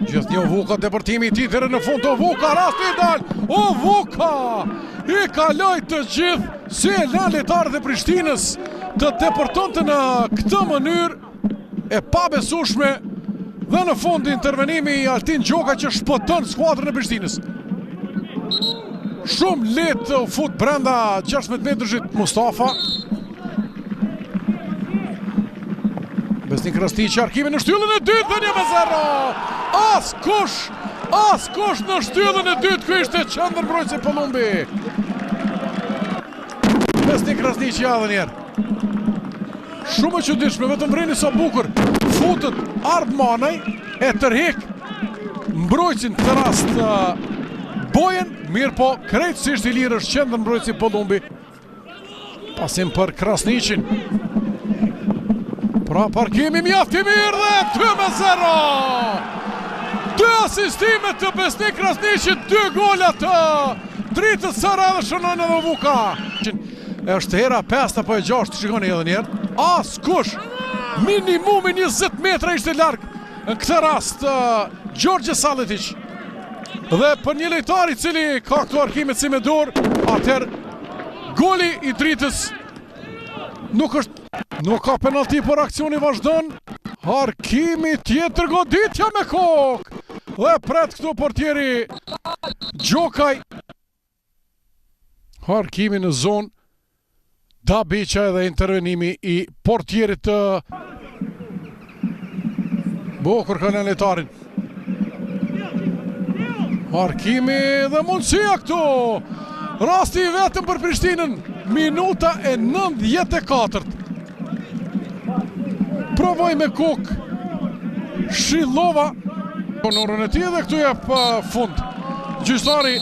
Gjithë një Vuka depërtimi i titërë në fund të Vuka, rasti i dal, Vuka i kaloj të gjithë si e la lojtarët e Prishtinës të depërtonte në këtë mënyrë e pabesueshme dhe në fund intervenimi i Altin Gjoka që shpëton skuadrën e Prishtinës. Shumë lehtë u fut brenda 16 metrëshit Mustafa. Besnik Krasniqi arkimin në shtyllën e dytë dhe 1-0. Askush në shtyllën e dytë, ky ishte qendërmbrojtësi Pollumbi. Besnik Krasniqi edhe njerë. Shumë e çuditshme, vetëm vreni sa bukur. Futët Ardmanaj e tërhek mbrojtësin këtë rast Bojen, mirë po krejtësisht i lirë është qendërmbrojtësi Pollumbi. Pasim për Krasniqin. Pra parkimi mjaft i mirë dhe 2-0. 2 asistimet të Besnik Krasniqit, 2 gola të dritës sëra dhe shënojnë edhe Vuka. Është hera 5 apo e 6, shikoni edhe njerë. Askush, minimumi 20 metra ishte larg në këtë rast Gjorgje Salletić. Dhe për një lojtar i cili ka këto arkimet si me dorë, atëherë goli i dritës nuk ka penalti, por aksioni vazhdon. Arkimi tjetër goditja me kokë. Dhe pret këtu portieri Gjokaj. Arkimi në zonë. Dabiqa edhe intervenimi i portierit të Bokur kanë lojtarin. Arkimi dhe mundësia këtu. Rasti i vetëm për Prishtinën. Minuta e 94. Provoj me kokë Shilova. Në orën e tij dhe këtu jep fund. Gjyqtari